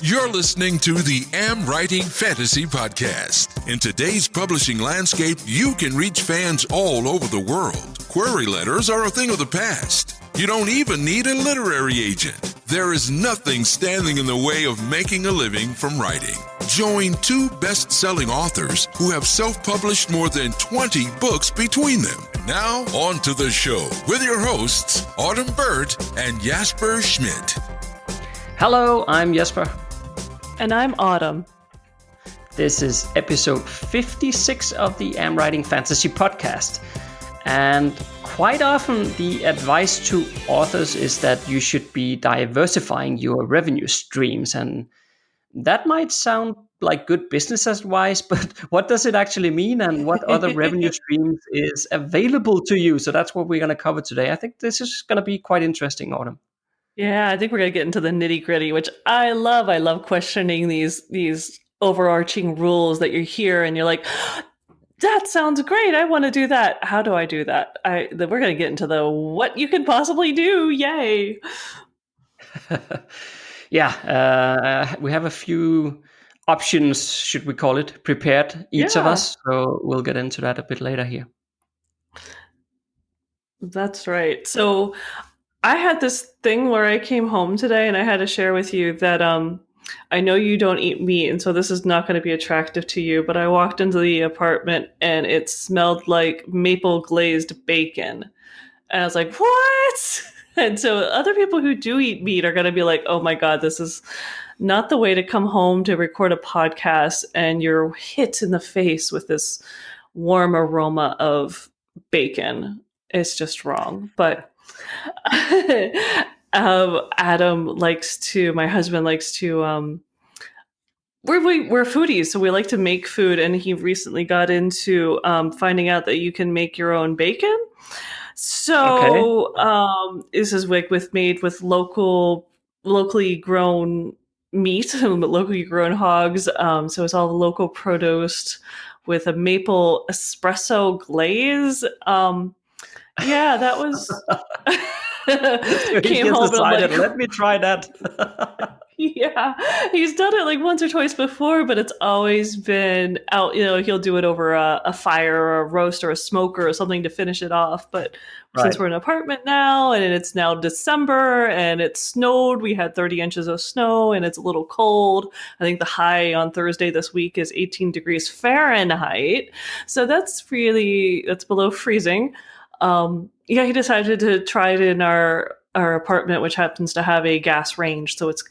You're listening to the AmWritingFantasy podcast. In today's publishing landscape, you can reach fans all over the world. Query letters are a thing of the past. You don't even need a literary agent. There is nothing standing in the way of making a living from writing. Join two best-selling authors who have self-published more than 20 books between them. Now, on to the show with your hosts, Autumn Burt and Jesper Schmidt. Hello, I'm Jesper. And I'm Autumn. This is episode 56 of the AmWritingFantasy podcast. And quite often the advice to authors is that you should be diversifying your revenue streams. And that might sound like good business advice, but what does it actually mean and what other revenue streams is available to you? So that's what we're going to cover today. I think this is going to be quite interesting, Autumn. Yeah, I think we're going to get into the nitty-gritty, which I love. I love questioning these overarching rules that you hear and you're like, that sounds great. I want to do that. How do I do that? We're going to get into the what you can possibly do. Yay. Yeah, we have a few options, should we call it, prepared, each of us. So we'll get into that a bit later here. That's right. So I had this thing where I came home today and I had to share with you that I know you don't eat meat, and so this is not going to be attractive to you, but I walked into the apartment and it smelled like maple glazed bacon. And I was like, what? And so other people who do eat meat are going to be like, oh my God, this is not the way to come home to record a podcast and you're hit in the face with this warm aroma of bacon. It's just wrong. But Adam likes to, my husband likes to, we're foodies, so we like to make food, and he recently got into finding out that you can make your own bacon. So this is made with locally grown meat, locally grown hogs. So it's all local produce with a maple espresso glaze. Yeah, that was. Came home decided, let me try that. Yeah, he's done it like once or twice before, but it's always been out. He'll do it over a fire or a roast or a smoker or something to finish it off. But since we're in an apartment now, and it's now December, and it snowed, we had 30 inches of snow, and it's a little cold. I think the high on Thursday this week is 18 degrees Fahrenheit. So that's below freezing. He decided to try it in our apartment, which happens to have a gas range. So it's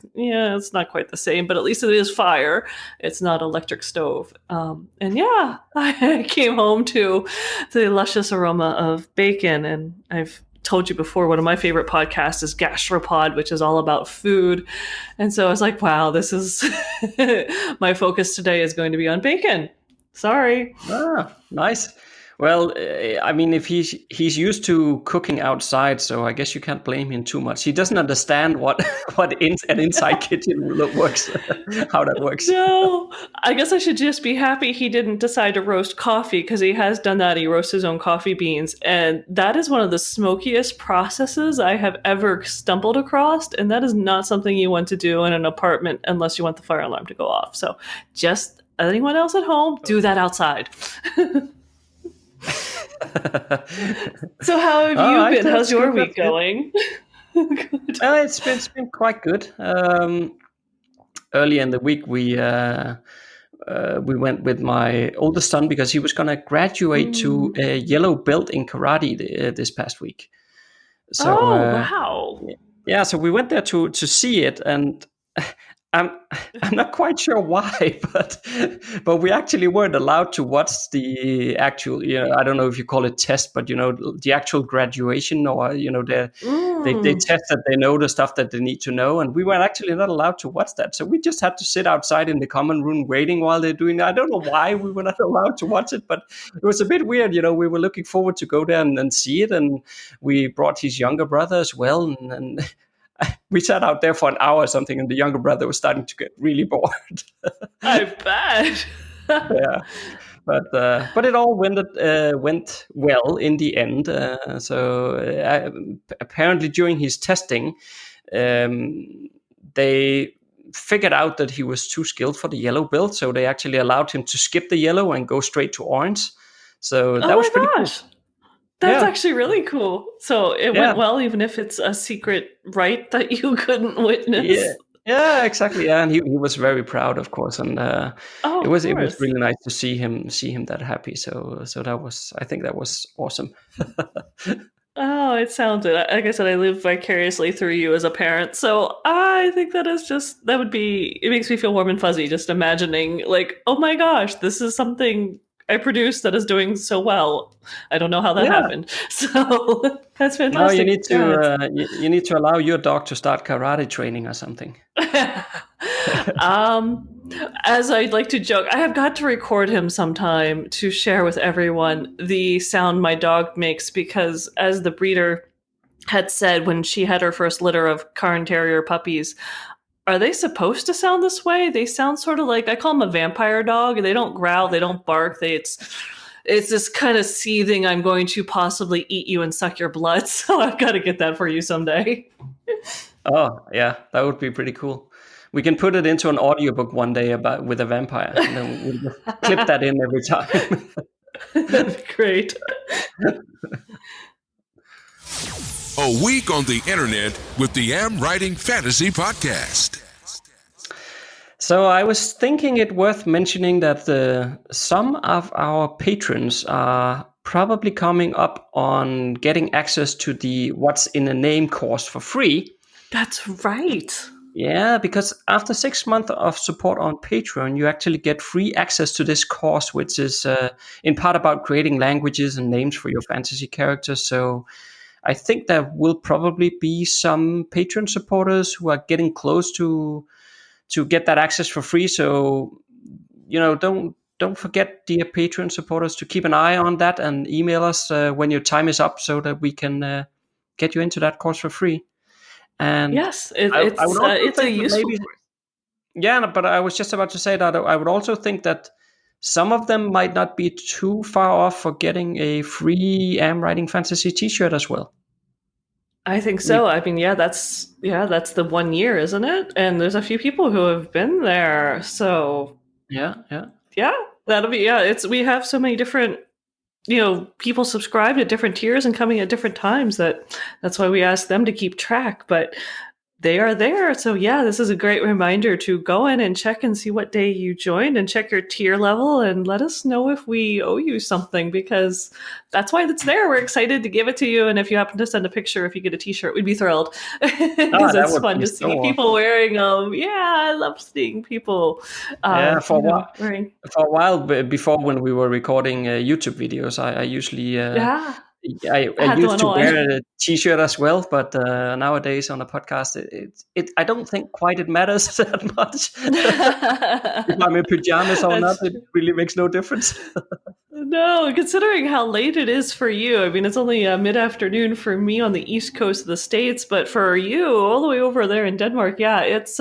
not quite the same, but at least it is fire. It's not electric stove. I came home to the luscious aroma of bacon. And I've told you before, one of my favorite podcasts is Gastropod, which is all about food. And so I was like, wow, this is my focus today is going to be on bacon. Sorry. Ah, nice. Well, I mean, if he's used to cooking outside, so I guess you can't blame him too much. He doesn't understand what an inside kitchen works, how that works. No, I guess I should just be happy he didn't decide to roast coffee, because he has done that. He roasts his own coffee beans, and that is one of the smokiest processes I have ever stumbled across, and that is not something you want to do in an apartment unless you want the fire alarm to go off. So just anyone else at home, do that outside. So how have you been? How's your week going? It's been quite good. Early in the week, we went with my oldest son because he was going to graduate to a yellow belt in karate this past week. So, wow! Yeah, so we went there to see it, and I'm not quite sure why, but we actually weren't allowed to watch the actual, I don't know if you call it test, but the actual graduation, or they test that they know the stuff that they need to know, and we were actually not allowed to watch that. So we just had to sit outside in the common room waiting while they're doing that. I don't know why we were not allowed to watch it, but it was a bit weird. We were looking forward to go there and see it, and we brought his younger brother as well, and we sat out there for an hour or something, and the younger brother was starting to get really bored. I bet. Yeah, but it all went well in the end. So apparently during his testing, they figured out that he was too skilled for the yellow build, so they actually allowed him to skip the yellow and go straight to orange. So that was pretty cool. That's actually really cool. So it went well, even if it's a secret right that you couldn't witness. Yeah, exactly. Yeah, and he was very proud, of course, and it was really nice to see him that happy. So I think that was awesome. Oh, it sounds it. Like I said, I live vicariously through you as a parent, so I think it makes me feel warm and fuzzy just imagining, like, oh my gosh, this is something I produced that is doing so well. I don't know how that happened. So that's fantastic. No, you need to allow your dog to start karate training or something. As I'd like to joke, I have got to record him sometime to share with everyone the sound my dog makes, because as the breeder had said when she had her first litter of Cairn Terrier puppies, are they supposed to sound this way? They sound sort of like, I call them a vampire dog. They don't growl, they don't bark. It's this kind of seething, I'm going to possibly eat you and suck your blood. So I've got to get that for you someday. Oh, yeah, that would be pretty cool. We can put it into an audiobook one day with a vampire, and then we'll just clip that in every time. That'd be great. A week on the internet with the AmWritingFantasy podcast. So I was thinking it worth mentioning that some of our patrons are probably coming up on getting access to the What's in a Name course for free. That's right. Yeah, because after 6 months of support on Patreon, you actually get free access to this course, which is in part about creating languages and names for your fantasy characters. So I think there will probably be some Patreon supporters who are getting close to get that access for free. So, don't forget, dear Patreon supporters, to keep an eye on that and email us when your time is up so that we can get you into that course for free. And yes, it's a useful course. Yeah, but I was just about to say that I would also think that some of them might not be too far off for getting a free AmWritingFantasy t-shirt as well. I think so. I mean, that's the 1 year, isn't it? And there's a few people who have been there. So yeah, that'll be we have so many different people subscribed at different tiers and coming at different times that's why we ask them to keep track, but they are there. So this is a great reminder to go in and check and see what day you joined and check your tier level and let us know if we owe you something, because that's why it's there. We're excited to give it to you. And if you happen to send a picture, if you get a t-shirt, we'd be thrilled. Because it's fun to see people wearing them. Yeah, I love seeing people. For a while before, when we were recording YouTube videos, I usually I used to wear a t-shirt as well, but nowadays on a podcast, I don't think quite it matters that much. If I'm in pajamas or not, it really makes no difference. No, considering how late it is for you. I mean, it's only mid-afternoon for me on the east coast of the States, but for you, all the way over there in Denmark, it's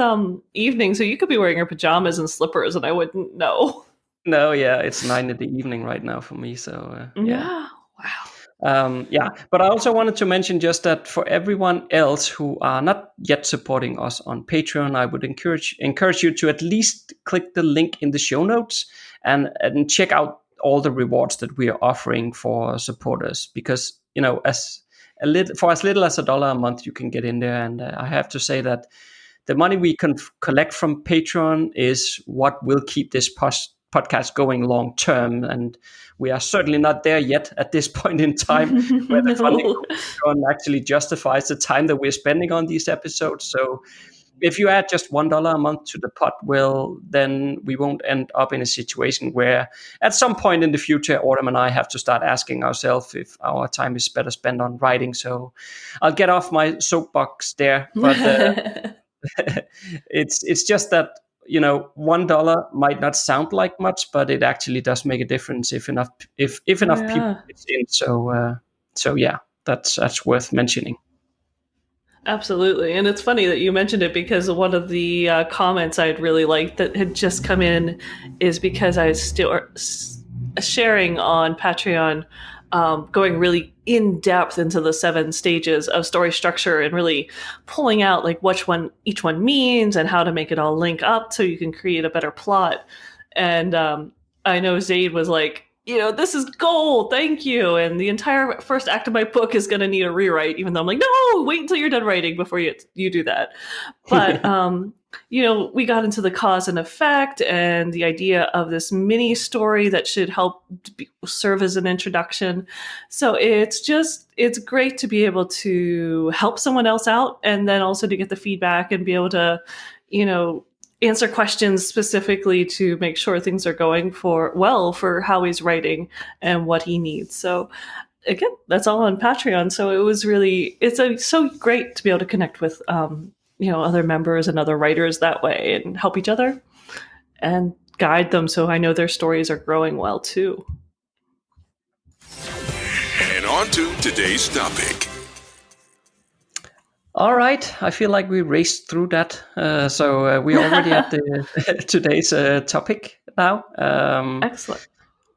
evening, so you could be wearing your pajamas and slippers, and I wouldn't know. No, it's 9 in the evening right now for me, so wow. But I also wanted to mention just that for everyone else who are not yet supporting us on Patreon, I would encourage you to at least click the link in the show notes and check out all the rewards that we are offering for supporters, because for as little as $1 a month you can get in there, and I have to say that the money we can collect from Patreon is what will keep this podcast going long term, and we are certainly not there yet at this point in time where the funding actually justifies the time that we're spending on these episodes. So if you add just $1 a month to the pot, well, then we won't end up in a situation where at some point in the future, Autumn and I have to start asking ourselves if our time is better spent on writing. So I'll get off my soapbox there, but it's just that $1 might not sound like much, but it actually does make a difference if enough people it's in. So that's worth mentioning. Absolutely. And it's funny that you mentioned it, because one of the comments I'd really liked that had just come in is because I was still sharing on Patreon going really in depth into the 7 stages of story structure and really pulling out like each one means and how to make it all link up so you can create a better plot. And I know Zaid was like, this is gold, thank you. And the entire first act of my book is going to need a rewrite, even though I'm like, no, wait until you're done writing before you do that. But, we got into the cause and effect and the idea of this mini story that should help serve as an introduction. So it's great to be able to help someone else out and then also to get the feedback and be able to, answer questions specifically to make sure things are going for how he's writing and what he needs. So again, that's all on Patreon. So it's so great to be able to connect with, other members and other writers that way and help each other and guide them. So I know their stories are growing well too. And on to today's topic. All right, I feel like we raced through that. So we're already at today's topic now. Excellent.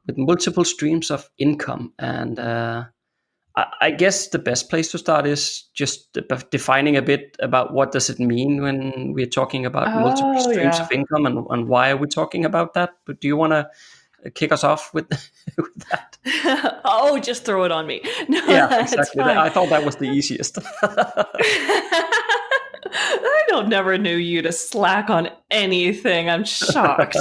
With multiple streams of income. And I guess the best place to start is just defining a bit about what does it mean when we're talking about multiple streams of income and why are we talking about that? But do you want to kick us off with that? Just throw it on me. No, yeah, exactly. I thought that was the easiest. I never knew you to slack on anything. I'm shocked.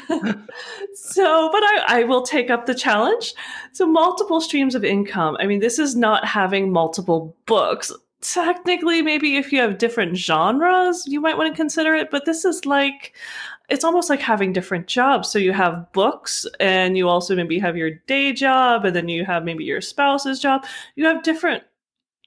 But I will take up the challenge. So multiple streams of income. I mean, this is not having multiple books. Technically, maybe if you have different genres, you might want to consider it. But this is it's almost like having different jobs. So you have books and you also maybe have your day job and then you have maybe your spouse's job. You have different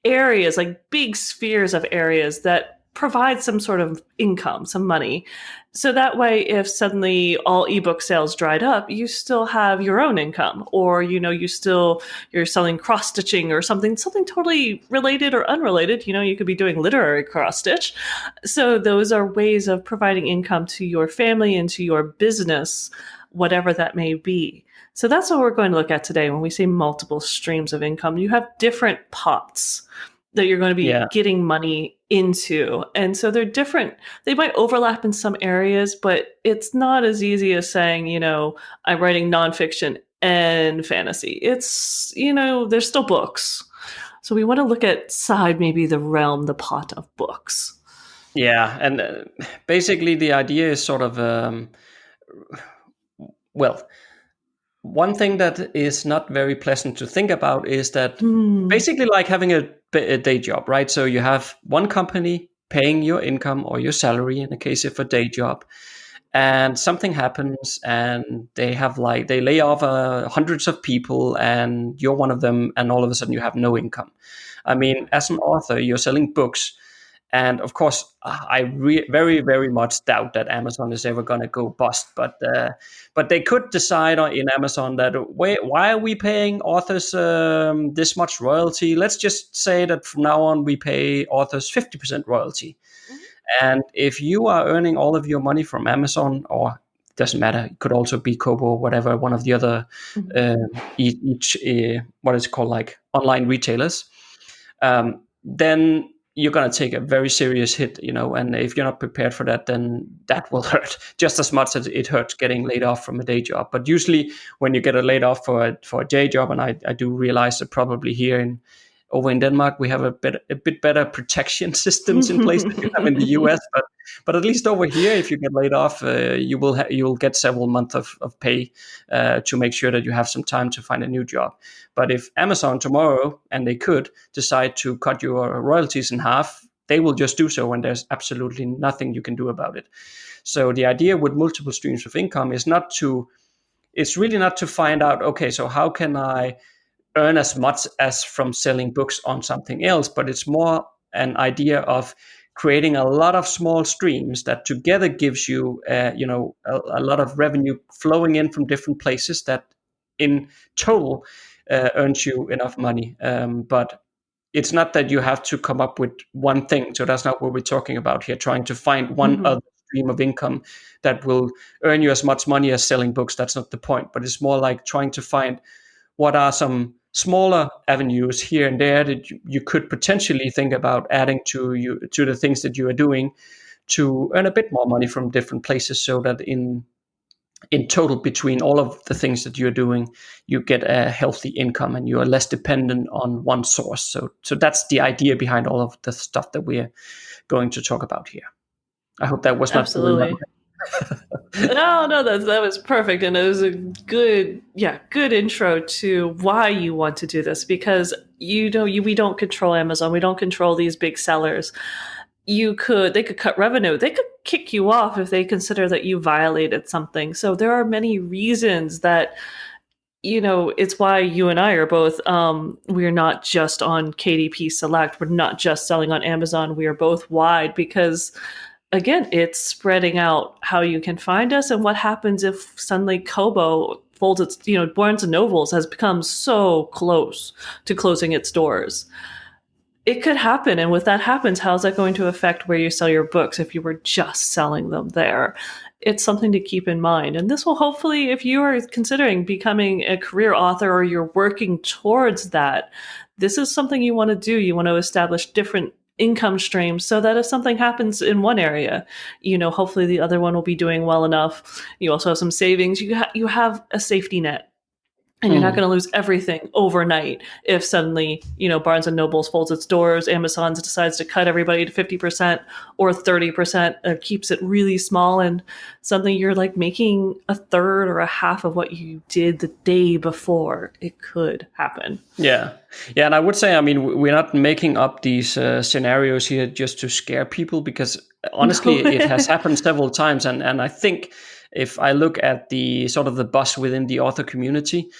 areas, like big spheres of areas that provide some sort of income, some money. So that way, if suddenly all ebook sales dried up, you still have your own income, or you're selling cross stitching or something totally related or unrelated. You could be doing literary cross stitch. So those are ways of providing income to your family and to your business, whatever that may be. So that's what we're going to look at today. When we say multiple streams of income, you have different pots that you're going to be getting money into. And so they're different. They might overlap in some areas, but it's not as easy as saying, I'm writing nonfiction and fantasy. It's, there's still books. So we want to look at maybe the pot of books. Yeah. And basically the idea is sort of, one thing that is not very pleasant to think about is that basically like having a day job, right? So you have one company paying your income or your salary in the case of a day job, and something happens and they lay off hundreds of people and you're one of them, and all of a sudden you have no income. I mean, as an author, you're selling books. And of course, I very, very much doubt that Amazon is ever going to go bust. But they could decide in Amazon that, why are we paying authors this much royalty? Let's just say that from now on, we pay authors 50% royalty. Mm-hmm. And if you are earning all of your money from Amazon, or it doesn't matter, it could also be Kobo or whatever, one of the other what is it called, like online retailers, then you're going to take a very serious hit, and if you're not prepared for that, then that will hurt just as much as it hurts getting laid off from a day job. But usually when you get laid off for a day job, and I do realize that probably here over in Denmark, we have a bit better protection systems in place than you have in the US. But at least over here, if you get laid off, you will get several months of pay to make sure that you have some time to find a new job. But if Amazon tomorrow, and they could decide to cut your royalties in half, they will just do so, and there's absolutely nothing you can do about it. So the idea with multiple streams of income is really not to find out, okay, so how can I earn as much as from selling books on something else, but it's more an idea of creating a lot of small streams that together gives you, a lot of revenue flowing in from different places that in total earns you enough money. But it's not that you have to come up with one thing. So that's not what we're talking about here, trying to find one other stream of income that will earn you as much money as selling books. That's not the point, but it's more like trying to find what are some smaller avenues here and there that you could potentially think about adding to the things that you are doing to earn a bit more money from different places, so that in total, between all of the things that you're doing, you get a healthy income and you are less dependent on one source. So that's the idea behind all of the stuff that we're going to talk about here. I hope that was not boring. Absolutely. No, that was perfect, and it was a good intro to why you want to do this, because we don't control Amazon, we don't control these big sellers. They could cut revenue, they could kick you off if they consider that you violated something. So there are many reasons that, it's why you and I are both, we're not just on KDP Select, we're not just selling on Amazon, we are both wide, because again, it's spreading out how you can find us, and what happens if suddenly Kobo folds its, Barnes and Nobles has become so close to closing its doors. It could happen, and when that happens, how's that going to affect where you sell your books if you were just selling them there? It's something to keep in mind. And this will hopefully, if you are considering becoming a career author or you're working towards that, this is something you want to do. You want to establish different income streams so that if something happens in one area, hopefully the other one will be doing well enough. You also have some savings. You have a safety net. And you're not going to lose everything overnight if suddenly, Barnes & Nobles folds its doors, Amazon decides to cut everybody to 50% or 30%, keeps it really small, and suddenly you're like making a third or a half of what you did the day before. It could happen. Yeah. And I would say, we're not making up these scenarios here just to scare people, because honestly, it has happened several times. And I think if I look at the sort of the buzz within the author community,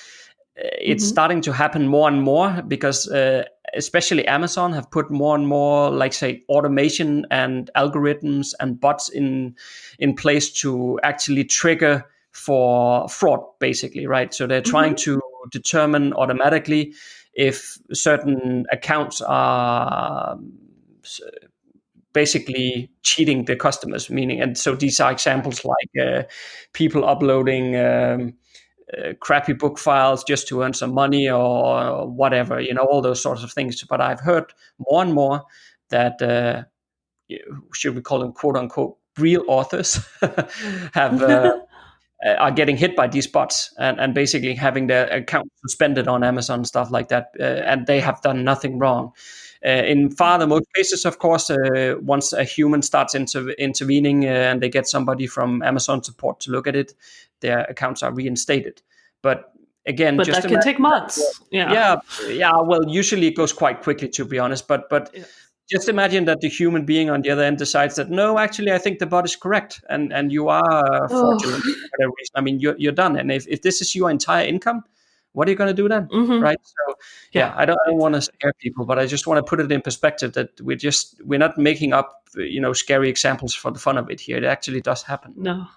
it's starting to happen more and more, because especially Amazon have put more and more, like say, automation and algorithms and bots in place to actually trigger for fraud, basically, right? So they're trying to determine automatically if certain accounts are basically cheating the customers, and so these are examples like people uploading crappy book files just to earn some money or whatever, all those sorts of things. But I've heard more and more that should we call them quote unquote real authors have are getting hit by these bots and basically having their account suspended on Amazon, stuff like that, and they have done nothing wrong. In far the most cases, of course, once a human starts intervening and they get somebody from Amazon support to look at it, their accounts are reinstated. But again, that can take months. Yeah. Well, usually it goes quite quickly, to be honest. But just imagine that the human being on the other end decides that, no, actually, I think the bot is correct, and you are fraudulent for whatever reason. You're done. And if this is your entire income, what are you going to do then, right? So, I don't want to scare people, but I just want to put it in perspective that we're not making up, scary examples for the fun of it here. It actually does happen. No,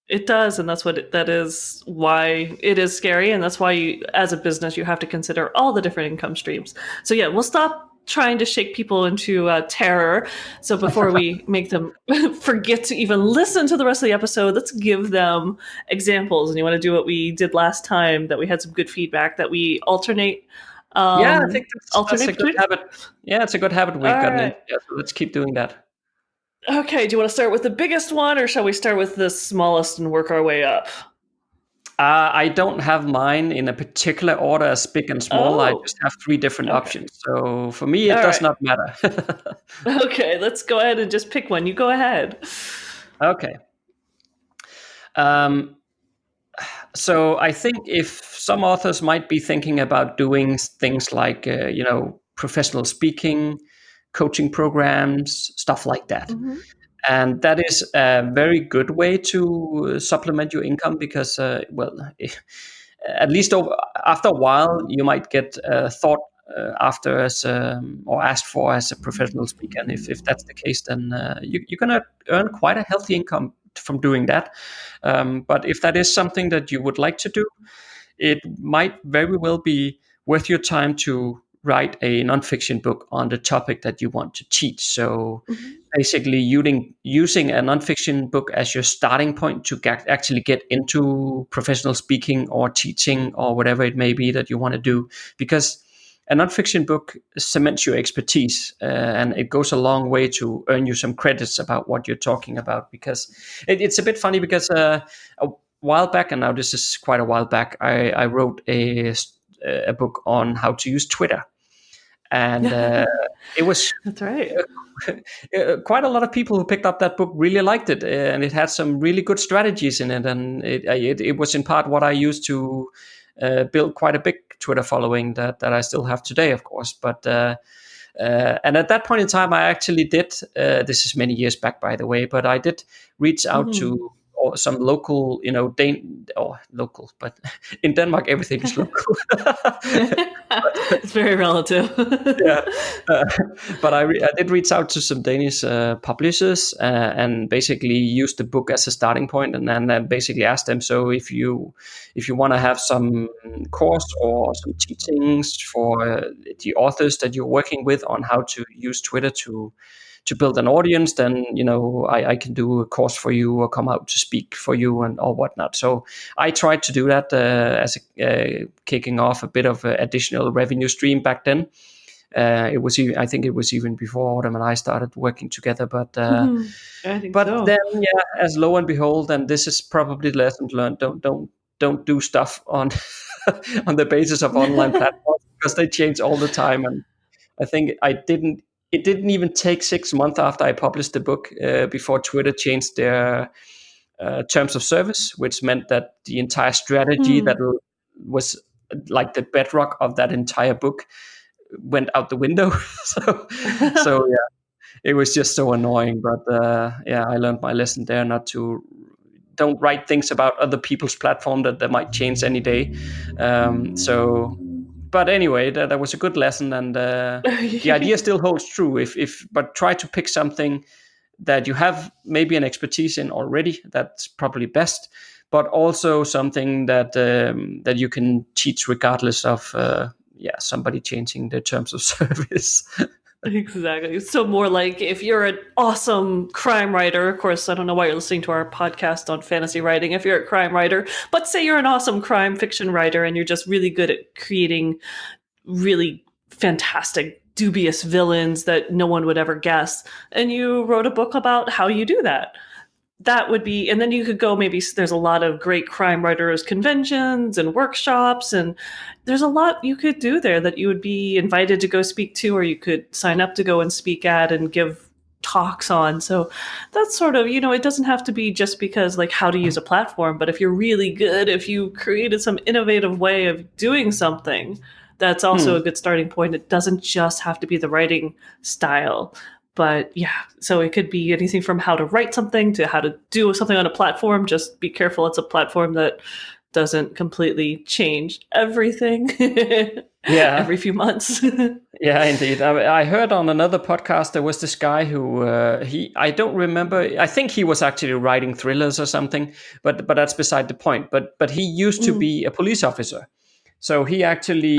it does, and that is why it is scary, and that's why you, as a business, you have to consider all the different income streams. So we'll stop trying to shake people into terror. So before we make them forget to even listen to the rest of the episode, let's give them examples. And you want to do what we did last time, that we had some good feedback, that we alternate. I think that's a good habit. Yeah, it's a good habit we've gotten into. Yeah, so let's keep doing that. Okay, do you want to start with the biggest one, or shall we start with the smallest and work our way up? I don't have mine in a particular order as big and small. I just have 3 different options. So for me, it does not matter. Okay, let's go ahead and just pick one. You go ahead. Okay. So I think if some authors might be thinking about doing things like, professional speaking, coaching programs, stuff like that. And that is a very good way to supplement your income, because, at least after a while, you might get thought after or asked for as a professional speaker. And if that's the case, then you're going to earn quite a healthy income from doing that. But if that is something that you would like to do, it might very well be worth your time to write a nonfiction book on the topic that you want to teach. So basically using a nonfiction book as your starting point to actually get into professional speaking or teaching or whatever it may be that you want to do, because a nonfiction book cements your expertise, and it goes a long way to earn you some credits about what you're talking about. Because it's a bit funny, because a while back, and now this is quite a while back, I wrote a book on how to use Twitter. And it was that's right. Quite a lot of people who picked up that book really liked it, and it had some really good strategies in it. And it was in part what I used to build quite a big Twitter following that I still have today, of course. But and at that point in time, I actually did. This is many years back, by the way, but I did reach out to some local, local, but in Denmark everything is local. It's very relative. Yeah, but I did reach out to some Danish publishers and basically used the book as a starting point, and then basically asked them, so if you want to have some course or some teachings for the authors that you're working with on how to use Twitter to build an audience, then I can do a course for you or come out to speak for you and or whatnot. So I tried to do that as kicking off a bit of additional revenue stream back then. I think it was even before Autumn and I started working together. But I think so. Then as lo and behold, and this is probably the lesson learned: don't do stuff on on the basis of online platforms, because they change all the time. And I think it didn't even take 6 months after I published the book before Twitter changed their terms of service, which meant that the entire strategy that was like the bedrock of that entire book went out the window. so it was just so annoying. But I learned my lesson there, don't write things about other people's platform that might change any day. But anyway, that was a good lesson, and the idea still holds true. But try to pick something that you have maybe an expertise in already. That's probably best. But also something that you can teach regardless of somebody changing their terms of service. Exactly. So more like if you're an awesome crime writer, of course, I don't know why you're listening to our podcast on fantasy writing if you're a crime writer, but say you're an awesome crime fiction writer and you're just really good at creating really fantastic, dubious villains that no one would ever guess, and you wrote a book about how you do that. That would be, and then you could go, maybe there's a lot of great crime writers conventions and workshops, and there's a lot you could do there that you would be invited to go speak to, or you could sign up to go and speak at and give talks on. So that's sort of, it doesn't have to be just because like how to use a platform, but if you're really good, if you created some innovative way of doing something, that's also a good starting point. It doesn't just have to be the writing style. But so it could be anything from how to write something to how to do something on a platform. Just be careful it's a platform that doesn't completely change everything every few months. Yeah, indeed. I heard on another podcast there was this guy who I don't remember. I think he was actually writing thrillers or something, but that's beside the point. But he used to be a police officer. So he actually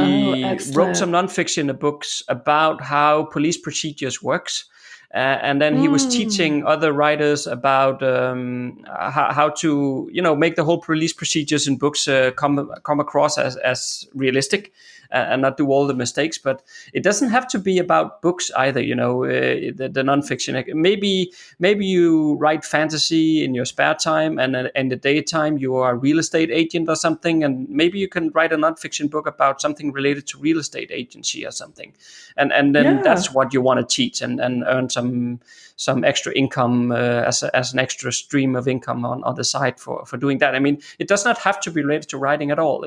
wrote some nonfiction books about how police procedures works. And then he was teaching other writers about how to, make the whole police procedures in books come across as realistic and not do all the mistakes. But it doesn't have to be about books either, the nonfiction. Maybe you write fantasy in your spare time, and in the daytime you are a real estate agent or something, and maybe you can write a nonfiction book about something related to real estate agency or something. And then that's what you want to teach and earn some extra income as an extra stream of income on the side for doing that. I mean, it does not have to be related to writing at all.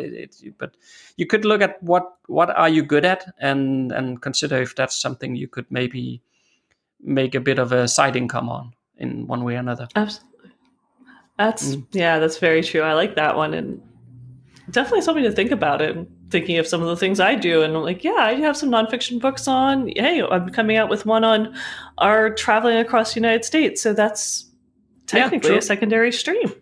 But you could look at what are you good at and consider if that's something you could maybe make a bit of a side income on in one way or another. Absolutely. That's very true. I like that one, and definitely something to think about it. Thinking of some of the things I do, and I'm like, I have some nonfiction books on. Hey, I'm coming out with one on our traveling across the United States, so that's technically a secondary stream.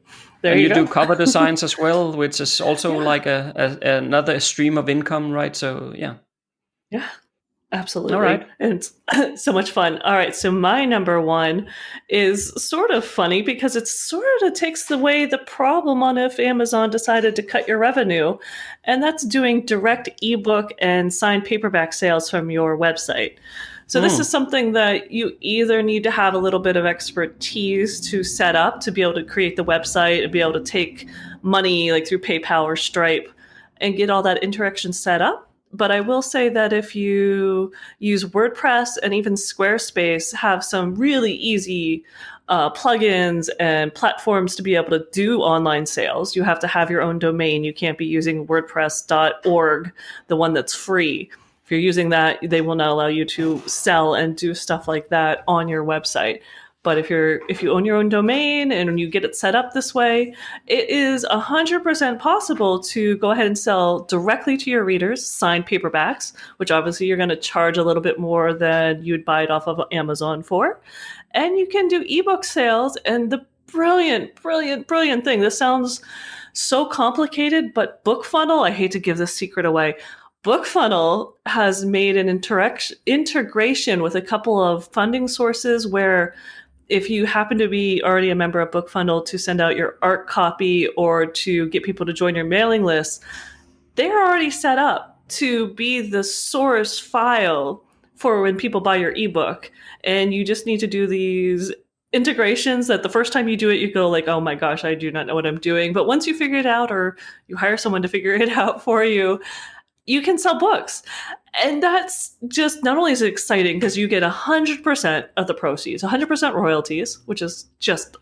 There you go. Do cover designs as well, which is also like another stream of income, right? So Absolutely. All right. And it's so much fun. All right. So my number one is sort of funny because it sort of takes away the problem on if Amazon decided to cut your revenue. And that's doing direct ebook and signed paperback sales from your website. So this is something that you either need to have a little bit of expertise to set up to be able to create the website and be able to take money like through PayPal or Stripe and get all that interaction set up. But I will say that if you use WordPress and even Squarespace, have some really easy plugins and platforms to be able to do online sales. You have to have your own domain. You can't be using WordPress.org, the one that's free. If you're using that, they will not allow you to sell and do stuff like that on your website. But if you own your own domain and you get it set up this way, it is 100% possible to go ahead and sell directly to your readers, signed paperbacks, which obviously you're going to charge a little bit more than you'd buy it off of Amazon for. And you can do ebook sales. And the brilliant thing, this sounds so complicated, but BookFunnel, I hate to give this secret away, BookFunnel has made an integration with a couple of funding sources where if you happen to be already a member of BookFunnel to send out your art copy or to get people to join your mailing list, they're already set up to be the source file for when people buy your ebook. And you just need to do these integrations that the first time you do it, you go like, oh my gosh, I do not know what I'm doing. But once you figure it out or you hire someone to figure it out for you, you can sell books. And that's just, not only is it exciting because you get 100% of the proceeds, 100% royalties, which is just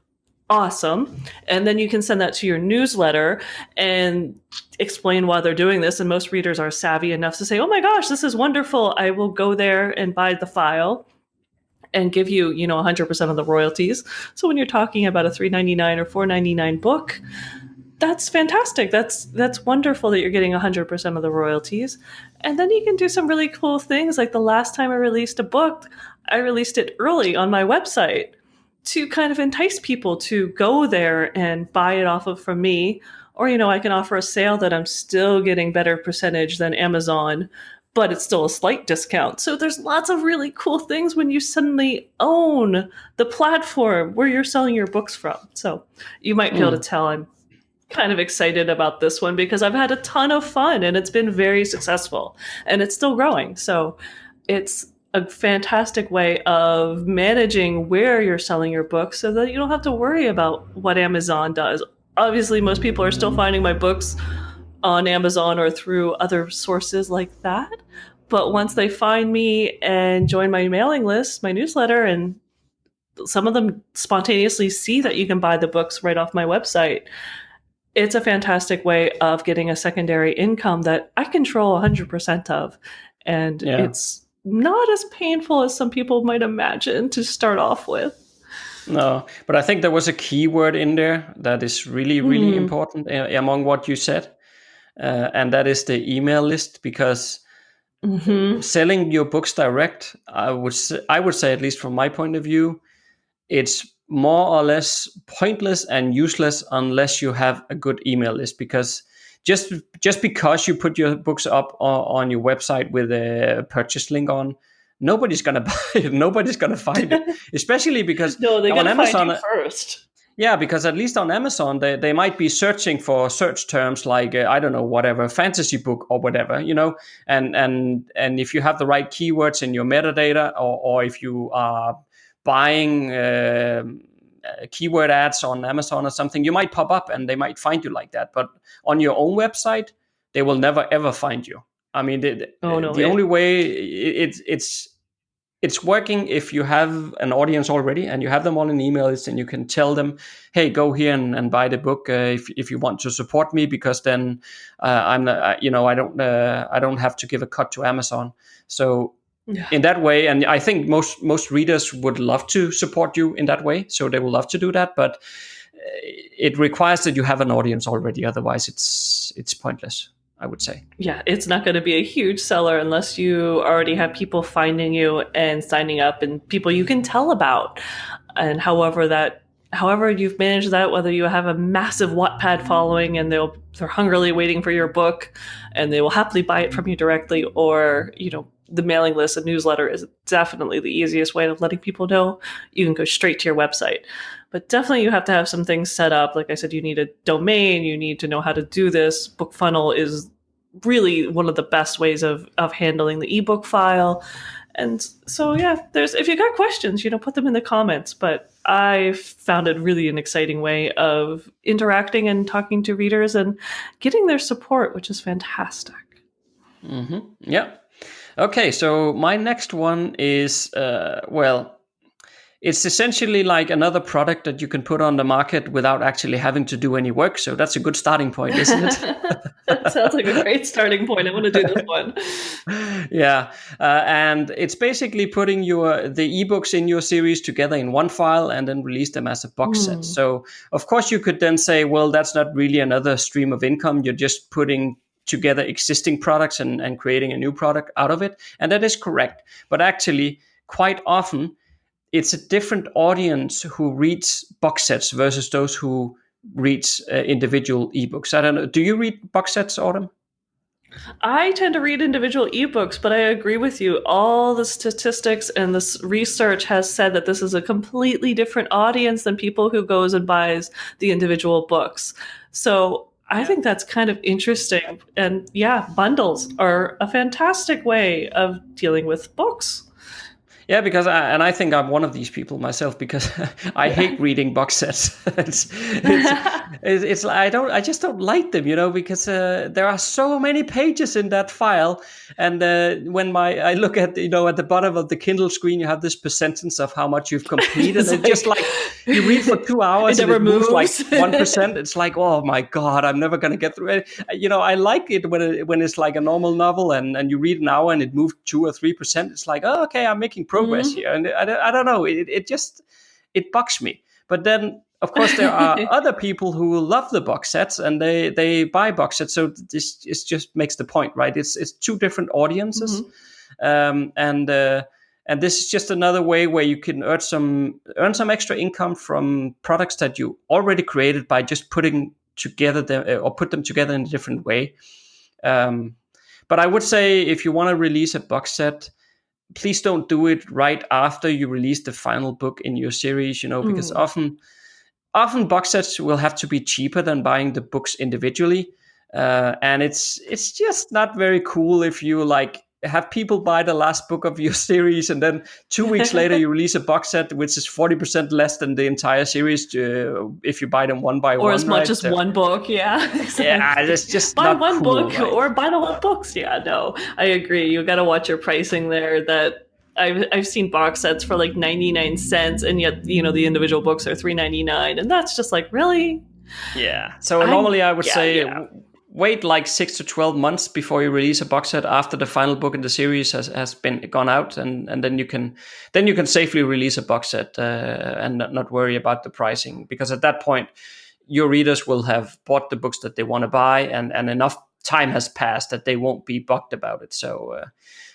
awesome. And then you can send that to your newsletter and explain why they're doing this. And most readers are savvy enough to say, oh my gosh, this is wonderful. I will go there and buy the file and give you, 100% of the royalties. So when you're talking about a $3.99 or $4.99 book, that's fantastic. That's wonderful that you're getting 100% of the royalties. And then you can do some really cool things. Like the last time I released a book, I released it early on my website to kind of entice people to go there and buy it off of from me. Or, I can offer a sale that I'm still getting better percentage than Amazon, but it's still a slight discount. So there's lots of really cool things when you suddenly own the platform where you're selling your books from. So you might be able to tell I'm kind of excited about this one because I've had a ton of fun and it's been very successful and it's still growing. So it's a fantastic way of managing where you're selling your books so that you don't have to worry about what Amazon does. Obviously, most people are still finding my books on Amazon or through other sources like that. But once they find me and join my mailing list, my newsletter, and some of them spontaneously see that you can buy the books right off my website, it's a fantastic way of getting a secondary income that I control 100% of. And it's not as painful as some people might imagine to start off with. No, but I think there was a keyword in there that is really, really important among what you said. And that is the email list, because selling your books direct, I would say, at least from my point of view, it's more or less pointless and useless unless you have a good email list, because just because you put your books up on your website with a purchase link on, nobody's going to buy it. Nobody's going to find it, especially because no, they're going to Amazon find you first. Yeah, because at least on Amazon, they might be searching for search terms like, I don't know, whatever, fantasy book or whatever, and if you have the right keywords in your metadata, or if you are buying keyword ads on Amazon or something, you might pop up and they might find you like that. But on your own website, they will never, ever find you. I mean, the only way it's working if you have an audience already and you have them all in emails, and you can tell them, hey, go here and buy the book if you want to support me, because then I don't have to give a cut to Amazon. So in that way, and I think most readers would love to support you in that way, so they will love to do that, but it requires that you have an audience already. Otherwise, it's pointless, I would say. Yeah, it's not going to be a huge seller unless you already have people finding you and signing up and people you can tell about. And however you've managed that, whether you have a massive Wattpad following and they're hungrily waiting for your book and they will happily buy it from you directly, or the mailing list and newsletter is definitely the easiest way of letting people know. You can go straight to your website. But definitely you have to have some things set up. Like I said, you need a domain, you need to know how to do this. BookFunnel is really one of the best ways of handling the ebook file. And so, yeah, if you got questions, put them in the comments. But I found it really an exciting way of interacting and talking to readers and getting their support, which is fantastic. Mm-hmm. Yeah. Okay, so my next one is, it's essentially like another product that you can put on the market without actually having to do any work. So that's a good starting point, isn't it? That sounds like a great starting point. I want to do this one. Yeah. And it's basically putting the ebooks in your series together in one file and then release them as a box set. So of course you could then say, well, that's not really another stream of income. You're just putting together existing products and creating a new product out of it. And that is correct. But actually, quite often, it's a different audience who reads box sets versus those who reads individual ebooks. I don't know. Do you read box sets, Autumn? I tend to read individual ebooks, but I agree with you. All the statistics and this research has said that this is a completely different audience than people who goes and buys the individual books. So I think that's kind of interesting. And yeah, bundles are a fantastic way of dealing with books. Yeah, because I think I'm one of these people myself, because I hate reading box sets. I just don't like them, because there are so many pages in that file, and when I look at at the bottom of the Kindle screen, you have this percentage of how much you've completed, and just like you read for 2 hours and it moves like 1%. It's like, oh my god, I'm never gonna get through it. I like it when it's like a normal novel and you read an hour and it moved 2 or 3%. It's like, oh, okay, I'm making progress here, and I don't know, it bugs me. But then of course there are other people who love the box sets and they buy box sets, so this just makes the point, right? It's two different audiences. And this is just another way where you can earn some extra income from products that you already created by just put them together in a different way. But I would say, if you want to release a box set, please don't do it right after you release the final book in your series, because often box sets will have to be cheaper than buying the books individually. And it's just not very cool if you have people buy the last book of your series and then 2 weeks later you release a box set which is 40% less than the entire series if you buy them one by one. Or as much as one book, yeah. Exactly. Yeah, it's just buy not one cool, book, right? Or buy the whole books. Yeah, no, I agree. You got to watch your pricing there. That I've seen box sets for like 99 cents, and yet the individual books are $3.99, and that's just like, really? Yeah. So normally I would say wait like 6 to 12 months before you release a box set after the final book in the series has been gone out, and then you can safely release a box set and not worry about the pricing, because at that point your readers will have bought the books that they want to buy, and enough time has passed that they won't be bugged about it. So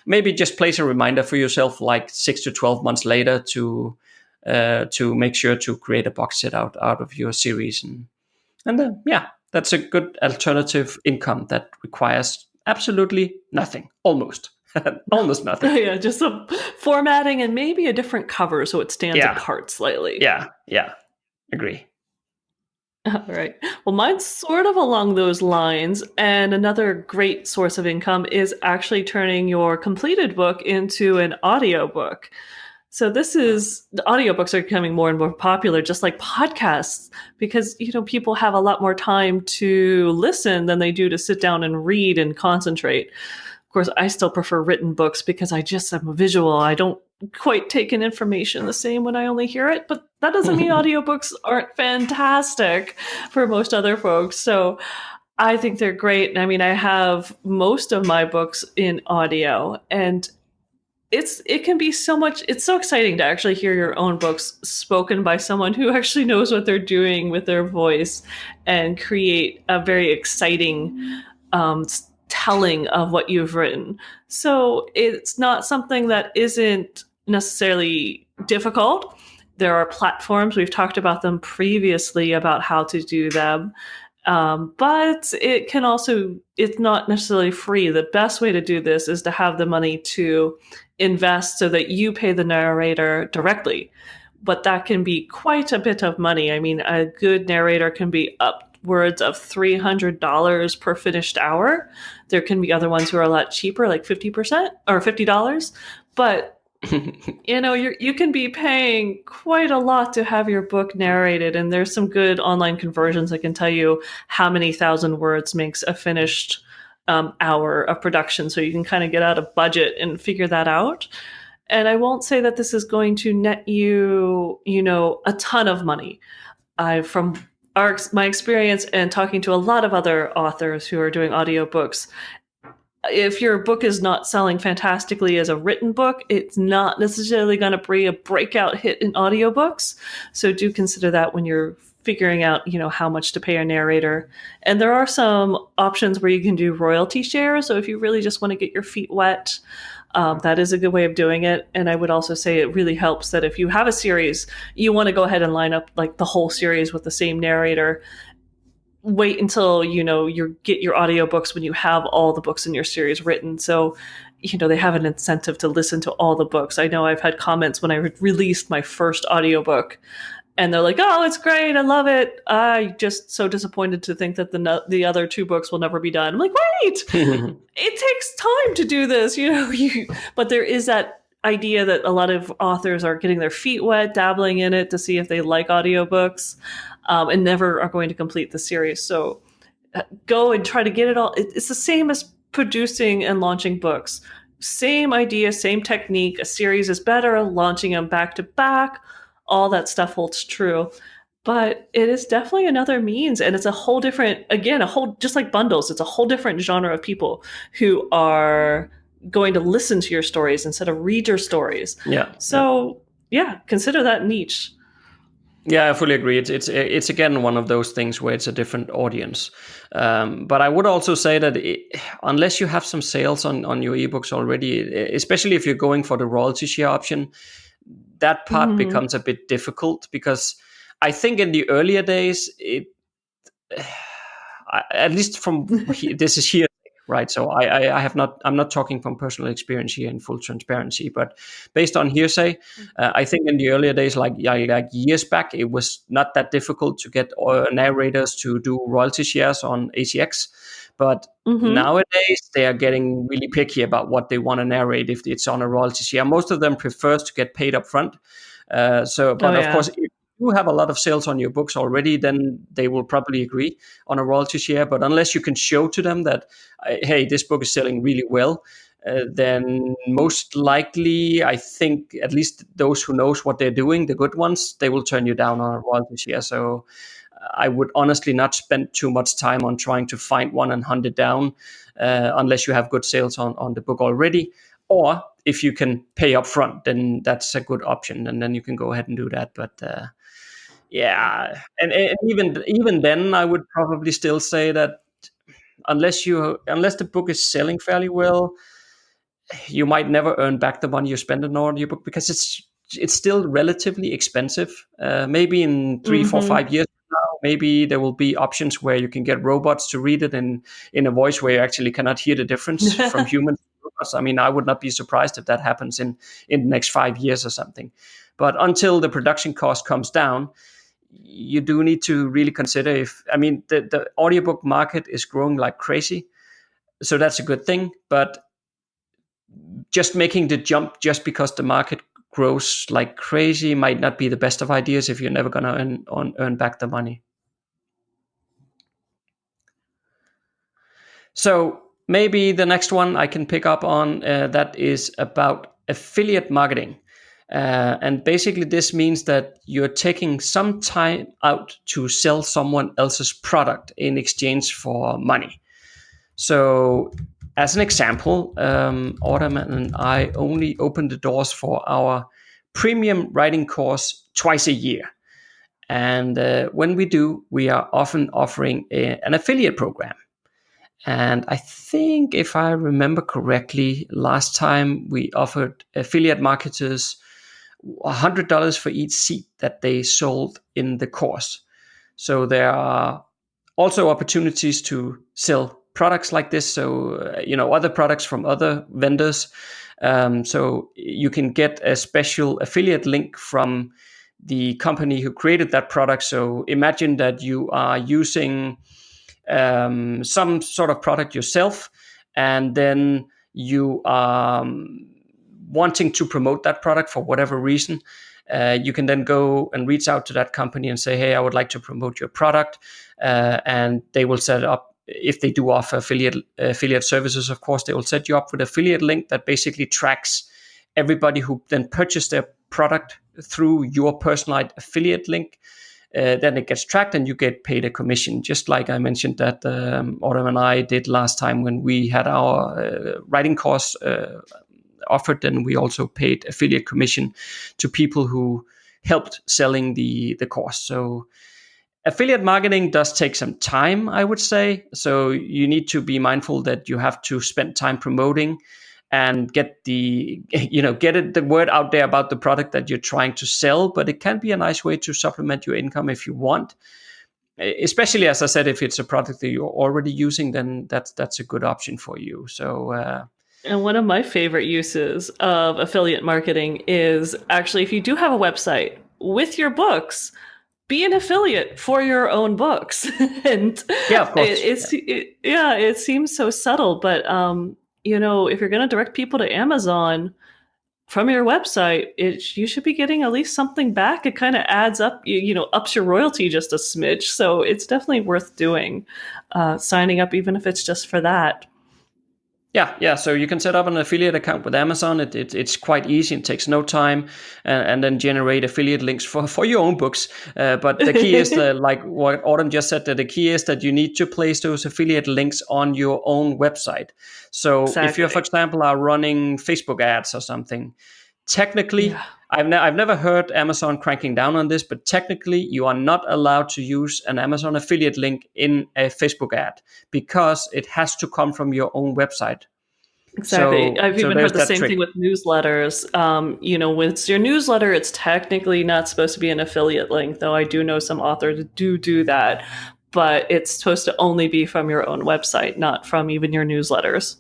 maybe just place a reminder for yourself like 6 to 12 months later to make sure to create a box set out of your series, and that's a good alternative income that requires absolutely nothing, almost nothing. Yeah, just some formatting and maybe a different cover so it stands apart slightly. Yeah, agree. All right. Well, mine's sort of along those lines, and another great source of income is actually turning your completed book into an audiobook. So the audiobooks are becoming more and more popular, just like podcasts, because, people have a lot more time to listen than they do to sit down and read and concentrate. Of course, I still prefer written books because I'm a visual. I don't quite take in information the same when I only hear it, but that doesn't mean audiobooks aren't fantastic for most other folks. So I think they're great. I mean, I have most of my books in audio, and it can be so much. It's so exciting to actually hear your own books spoken by someone who actually knows what they're doing with their voice and create a very exciting telling of what you've written. So it's not something that isn't necessarily difficult. There are platforms, we've talked about them previously, about how to do them. But it can also, it's not necessarily free. The best way to do this is to have the money to invest so that you pay the narrator directly. But that can be quite a bit of money. I mean, a good narrator can be upwards of $300 per finished hour. There can be other ones who are a lot cheaper, like 50% or $50. But you can be paying quite a lot to have your book narrated, and there's some good online conversions that can tell you how many thousand words makes a finished hour of production, so you can kind of get out of budget and figure that out. And I won't say that this is going to net you, a ton of money. From my experience and talking to a lot of other authors who are doing audiobooks, if your book is not selling fantastically as a written book, it's not necessarily going to be a breakout hit in audiobooks. So do consider that when you're figuring out, how much to pay a narrator. And there are some options where you can do royalty share. So if you really just want to get your feet wet, that is a good way of doing it. And I would also say it really helps that if you have a series, you want to go ahead and line up like the whole series with the same narrator. Wait until you get your audiobooks when you have all the books in your series written, so they have an incentive to listen to all the books. I know I've had comments when I released my first audiobook, and they're like, "Oh, it's great, I love it. I just so disappointed to think that the other 2 books will never be done." I'm like, "Wait, it takes time to do this, but there is that idea that a lot of authors are getting their feet wet, dabbling in it to see if they like audiobooks, and never are going to complete the series. So go and try to get it all. It's the same as producing and launching books. Same idea, same technique. A series is better, launching them back to back. All that stuff holds true. But it is definitely another means, and it's a whole different, just like bundles, it's a whole different genre of people who are going to listen to your stories instead of read your stories. Yeah. So consider that niche. Yeah, I fully agree. It's again one of those things where it's a different audience. But I would also say that unless you have some sales on your ebooks already, especially if you're going for the royalty share option, that part becomes a bit difficult, because I think in the earlier days, at least from this is here. Right. So I'm not talking from personal experience here in full transparency, but based on hearsay, I think in the earlier days, like years back, it was not that difficult to get narrators to do royalty shares on ACX. But nowadays, they are getting really picky about what they want to narrate if it's on a royalty share. Most of them prefers to get paid up front. Of course, if you have a lot of sales on your books already, then they will probably agree on a royalty share. But unless you can show to them that, hey, this book is selling really well, then most likely, I think, at least those who knows what they're doing, the good ones, they will turn you down on a royalty share. So I would honestly not spend too much time on trying to find one and hunt it down unless you have good sales on the book already. Or if you can pay up front, then that's a good option, and then you can go ahead and do that. But and even then, I would probably still say that unless the book is selling fairly well, you might never earn back the money you spend on an audiobook, because it's still relatively expensive. Maybe in 3, 4, 5 years from now, maybe there will be options where you can get robots to read it in a voice where you actually cannot hear the difference from humans. I mean, I would not be surprised if that happens in the next 5 years or something. But until the production cost comes down, you do need to really consider the audiobook market is growing like crazy. So that's a good thing. But just making the jump just because the market grows like crazy might not be the best of ideas if you're never going to earn back the money. So maybe the next one I can pick up on, that is about affiliate marketing. And basically this means that you're taking some time out to sell someone else's product in exchange for money. So as an example, Autumn and I only open the doors for our premium writing course twice a year. And when we do, we are often offering an affiliate program. And I think if I remember correctly, last time we offered affiliate marketers $100 for each seat that they sold in the course. So there are Also opportunities to sell products like this. So, other products from other vendors. So you can get a special affiliate link from the company who created that product. So imagine that you are using some sort of product yourself, and then you are wanting to promote that product for whatever reason. You can then go and reach out to that company and say, hey, I would like to promote your product. And they will set up, if they do offer affiliate services, of course, they will set you up with an affiliate link that basically tracks everybody who then purchased their product through your personalized affiliate link. Then it gets tracked and you get paid a commission, just like I mentioned that Autumn and I did last time when we had our writing course offered. And we also paid affiliate commission to people who helped selling the course. So affiliate marketing does take some time, I would say. So you need to be mindful that you have to spend time promoting and get the word out there about the product that you're trying to sell. But it can be a nice way to supplement your income if you want. Especially, as I said, if it's a product that you're already using, then that's a good option for you. So and one of my favorite uses of affiliate marketing is actually, if you do have a website with your books, be an affiliate for your own books. And yeah, of course. It seems so subtle, but if you're going to direct people to Amazon from your website, you should be getting at least something back. It kind of adds up, ups your royalty just a smidge. So it's definitely worth doing, signing up, even if it's just for that. Yeah. So you can set up an affiliate account with Amazon. It's quite easy. It takes no time, and then generate affiliate links for your own books. But the key is like what Autumn just said, that the key is that you need to place those affiliate links on your own website. So Exactly. if you, for example, are running Facebook ads or something, technically, I've never heard Amazon cranking down on this, but technically you are not allowed to use an Amazon affiliate link in a Facebook ad because it has to come from your own website. Exactly. I've even heard the same trick. thing with newsletters. When it's your newsletter, it's technically not supposed to be an affiliate link, though I do know some authors do that, but it's supposed to only be from your own website, not from even your newsletters.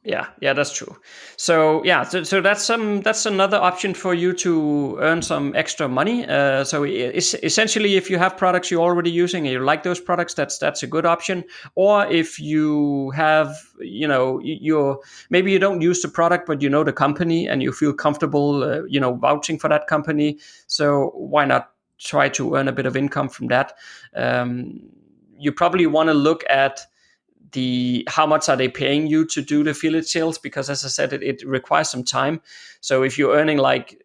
Yeah, that's true. So that's another option for you to earn some extra money. So essentially, if you have products you're already using and you like those products, that's a good option. Or if you have, maybe you don't use the product, but you know the company and you feel comfortable, vouching for that company. So why not try to earn a bit of income from that? You probably want to look at how much are they paying you to do the affiliate sales, because as I said, it requires some time. So if you're earning like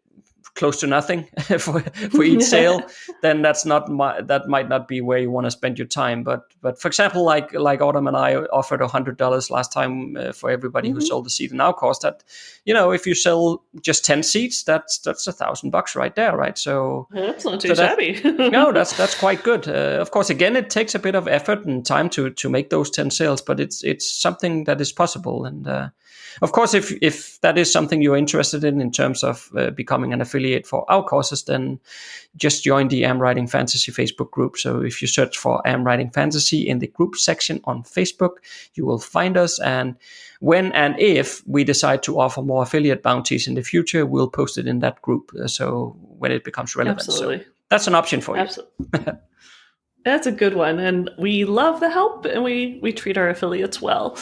close to nothing for each sale, then that might not be where you want to spend your time. But for example, like Autumn and I offered $100 last time for everybody who sold the Seed and Now course. That if you sell just 10 seats, that's $1,000 right there, right? So that's not too shabby. No, that's quite good. Of course, again, it takes a bit of effort and time to make those 10 sales, but it's something that is possible. And of course, if that is something you're interested in terms of becoming an affiliate for our courses, then just join the AmWritingFantasy Facebook group. So if you search for AmWritingFantasy in the group section on Facebook, you will find us. And when and if we decide to offer more affiliate bounties in the future, we'll post it in that group. So when it becomes relevant. Absolutely. So that's an option for you. Absolutely. That's a good one. And we love the help, and we treat our affiliates well.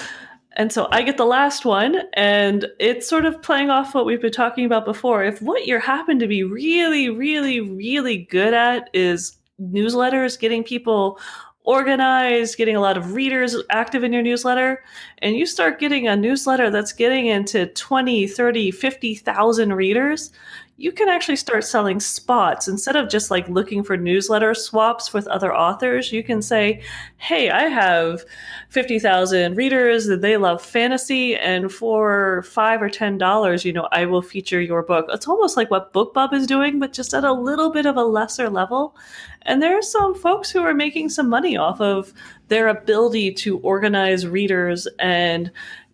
And so I get the last one, and it's sort of playing off what we've been talking about before. If what you happen to be really, really, really good at is newsletters, getting people organized, getting a lot of readers active in your newsletter, and you start getting a newsletter that's getting into 20, 30, 50,000 readers, you can actually start selling spots. Instead of just like looking for newsletter swaps with other authors, you can say, hey, I have 50,000 readers that they love fantasy, and for $5 or $10, I will feature your book. It's almost like what BookBub is doing, but just at a little bit of a lesser level. And there are some folks who are making some money off of their ability to organize readers and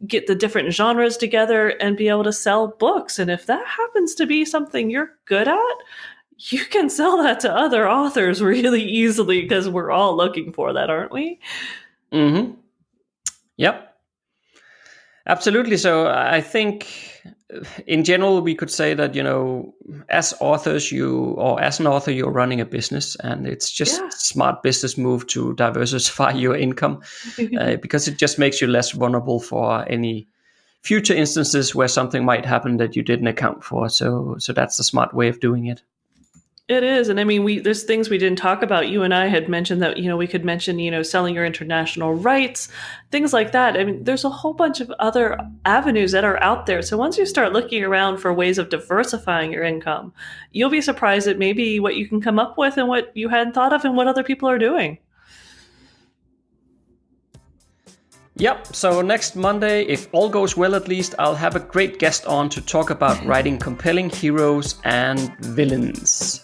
get the different genres together and be able to sell books. And if that happens to be something you're good at, you can sell that to other authors really easily because we're all looking for that, aren't we? Mm-hmm. Yep. Absolutely. So I think in general, we could say that, as authors, as an author, you're running a business, and it's just a smart business move to diversify your income because it just makes you less vulnerable for any future instances where something might happen that you didn't account for. So that's a smart way of doing it. It is. And I mean, there's things we didn't talk about. You and I had mentioned that, we could mention, selling your international rights, things like that. I mean, there's a whole bunch of other avenues that are out there. So once you start looking around for ways of diversifying your income, you'll be surprised at maybe what you can come up with and what you hadn't thought of and what other people are doing. Yep, so next Monday, if all goes well at least, I'll have a great guest on to talk about writing compelling heroes and villains.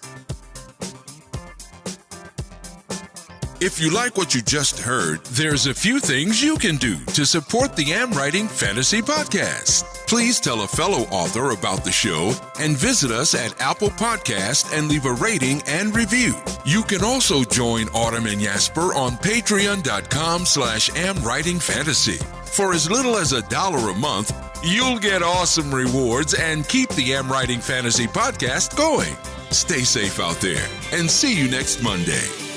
If you like what you just heard, there's a few things you can do to support the AmWritingFantasy podcast. Please tell a fellow author about the show and visit us at Apple Podcast and leave a rating and review. You can also join Autumn and Jesper on patreon.com/AmWritingFantasy. For as little as $1 a month, you'll get awesome rewards and keep the AmWritingFantasy podcast going. Stay safe out there and see you next Monday.